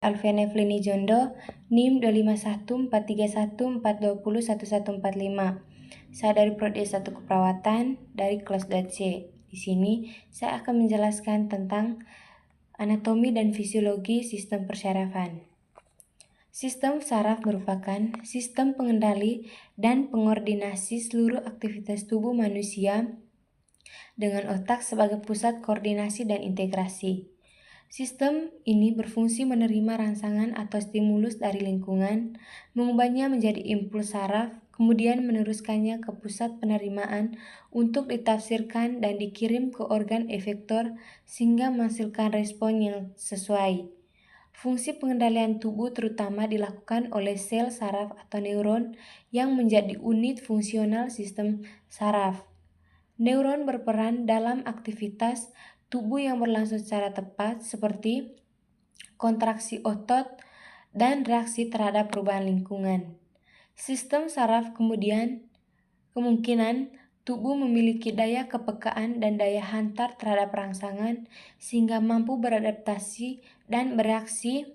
Alfiana Flini Jondo, NIM 2514314201145. Saya dari Prodi S1 Keperawatan dari kelas C. Di sini saya akan menjelaskan tentang anatomi dan fisiologi sistem persyarafan. Sistem saraf merupakan sistem pengendali dan pengordinasi seluruh aktivitas tubuh manusia dengan otak sebagai pusat koordinasi dan integrasi. Sistem ini berfungsi menerima rangsangan atau stimulus dari lingkungan, mengubahnya menjadi impuls saraf, kemudian meneruskannya ke pusat penerimaan untuk ditafsirkan dan dikirim ke organ efektor sehingga menghasilkan respon yang sesuai. Fungsi pengendalian tubuh terutama dilakukan oleh sel saraf atau neuron yang menjadi unit fungsional sistem saraf. Neuron berperan dalam aktivitas tubuh yang berlangsung secara tepat seperti kontraksi otot dan reaksi terhadap perubahan lingkungan. Sistem saraf kemungkinan tubuh memiliki daya kepekaan dan daya hantar terhadap rangsangan sehingga mampu beradaptasi dan bereaksi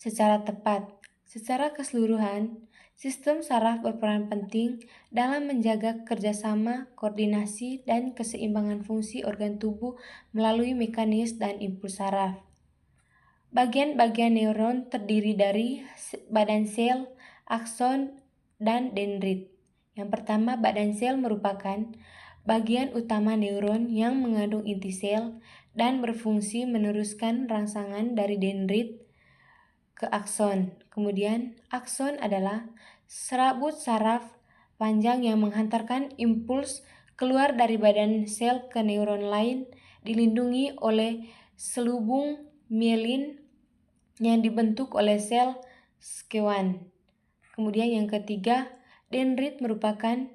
secara tepat. Secara keseluruhan, sistem saraf berperan penting dalam menjaga kerjasama, koordinasi, dan keseimbangan fungsi organ tubuh melalui mekanisme dan impuls saraf. Bagian-bagian neuron terdiri dari badan sel, akson, dan dendrit. Yang pertama, badan sel merupakan bagian utama neuron yang mengandung inti sel dan berfungsi meneruskan rangsangan dari dendrit ke akson. Kemudian, akson adalah serabut saraf panjang yang menghantarkan impuls keluar dari badan sel ke neuron lain, dilindungi oleh selubung mielin yang dibentuk oleh sel Schwann. Kemudian yang ketiga, dendrit merupakan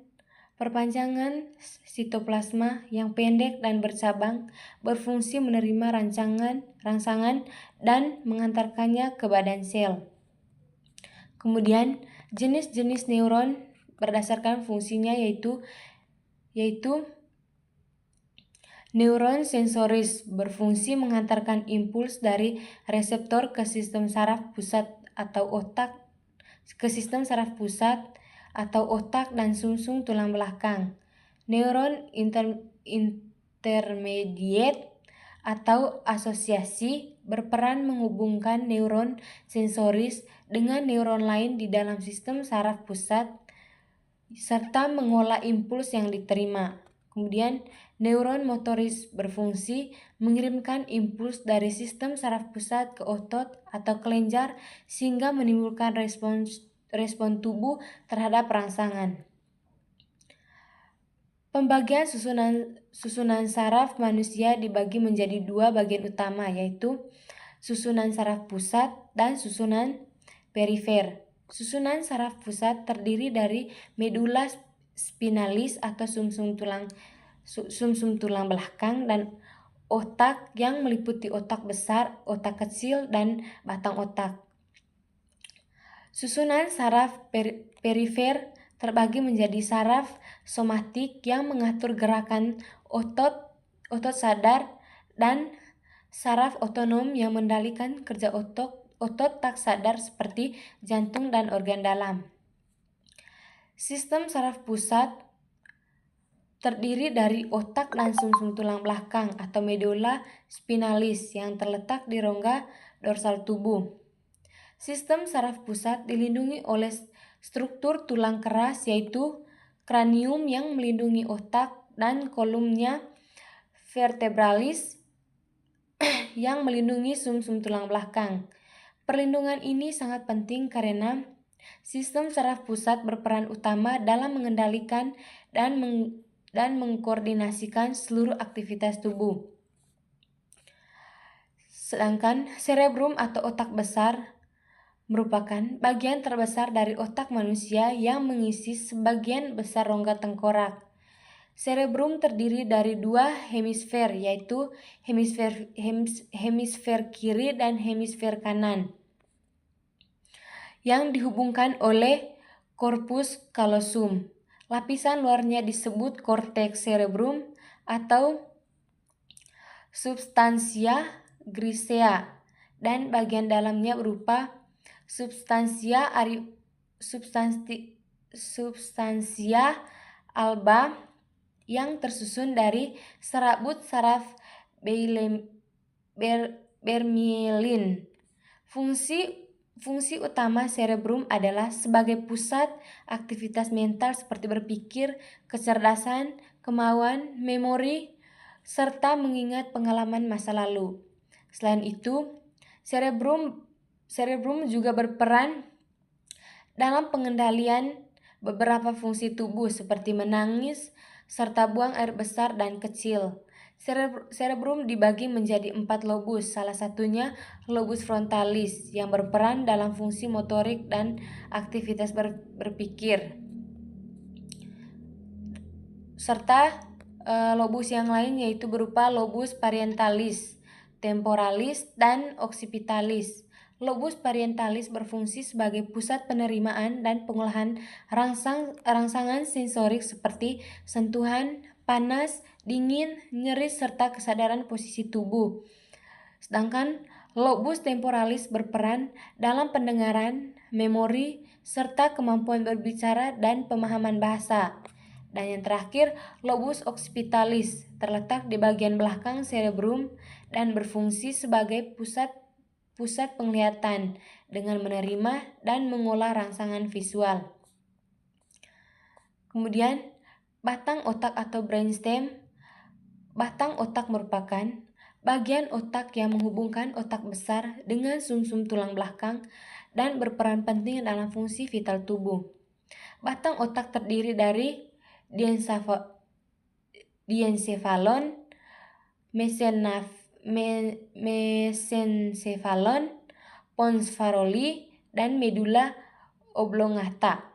perpanjangan sitoplasma yang pendek dan bercabang, berfungsi menerima rangsangan dan mengantarkannya ke badan sel. Kemudian, jenis-jenis neuron berdasarkan fungsinya yaitu neuron sensoris berfungsi menghantarkan impuls dari reseptor ke sistem saraf pusat atau otak dan sumsum tulang belakang. Neuron intermediate atau asosiasi berperan menghubungkan neuron sensoris dengan neuron lain di dalam sistem saraf pusat serta mengolah impuls yang diterima. Kemudian, neuron motoris berfungsi mengirimkan impuls dari sistem saraf pusat ke otot atau kelenjar sehingga menimbulkan respon tubuh terhadap rangsangan. Pembagian susunan saraf manusia dibagi menjadi dua bagian utama, yaitu susunan saraf pusat dan susunan perifer. Susunan saraf pusat terdiri dari medula spinalis atau sumsum tulang belakang dan otak yang meliputi otak besar, otak kecil, dan batang otak. Susunan saraf perifer terbagi menjadi saraf somatik yang mengatur gerakan otot sadar dan saraf otonom yang mengendalikan kerja otot tak sadar seperti jantung dan organ dalam. Sistem saraf pusat terdiri dari otak dan sumsum tulang belakang atau medula spinalis yang terletak di rongga dorsal tubuh. Sistem saraf pusat dilindungi oleh struktur tulang keras yaitu kranium yang melindungi otak dan kolumnya vertebralis yang melindungi sumsum tulang belakang. Perlindungan ini sangat penting karena sistem saraf pusat berperan utama dalam mengendalikan dan mengkoordinasikan seluruh aktivitas tubuh. Sedangkan cerebrum atau otak besar merupakan bagian terbesar dari otak manusia yang mengisi sebagian besar rongga tengkorak. Cerebrum terdiri dari dua hemisfer, yaitu hemisfer kiri dan hemisfer kanan, yang dihubungkan oleh corpus callosum. Lapisan luarnya disebut cortex cerebrum atau substantia grisea, dan bagian dalamnya berupa substansia alba yang tersusun dari serabut saraf bermyelin. Fungsi utama cerebrum adalah sebagai pusat aktivitas mental seperti berpikir, kecerdasan, kemauan, memori, serta mengingat pengalaman masa lalu. Selain itu, cerebrum juga berperan dalam pengendalian beberapa fungsi tubuh seperti menangis, serta buang air besar dan kecil. Cerebrum dibagi menjadi 4 lobus, salah satunya lobus frontalis yang berperan dalam fungsi motorik dan aktivitas berpikir. Serta lobus yang lain yaitu berupa lobus parietalis, temporalis, dan occipitalis. Lobus parietalis berfungsi sebagai pusat penerimaan dan pengolahan rangsangan sensorik seperti sentuhan, panas, dingin, nyeri, serta kesadaran posisi tubuh. Sedangkan lobus temporalis berperan dalam pendengaran, memori, serta kemampuan berbicara dan pemahaman bahasa. Dan yang terakhir, lobus occipitalis terletak di bagian belakang cerebrum dan berfungsi sebagai pusat penglihatan dengan menerima dan mengolah rangsangan visual. Kemudian, batang otak atau brainstem. Batang otak merupakan bagian otak yang menghubungkan otak besar dengan sumsum tulang belakang dan berperan penting dalam fungsi vital tubuh. Batang otak terdiri dari diencephalon, mesencephalon, pons farolli, dan medula oblongata.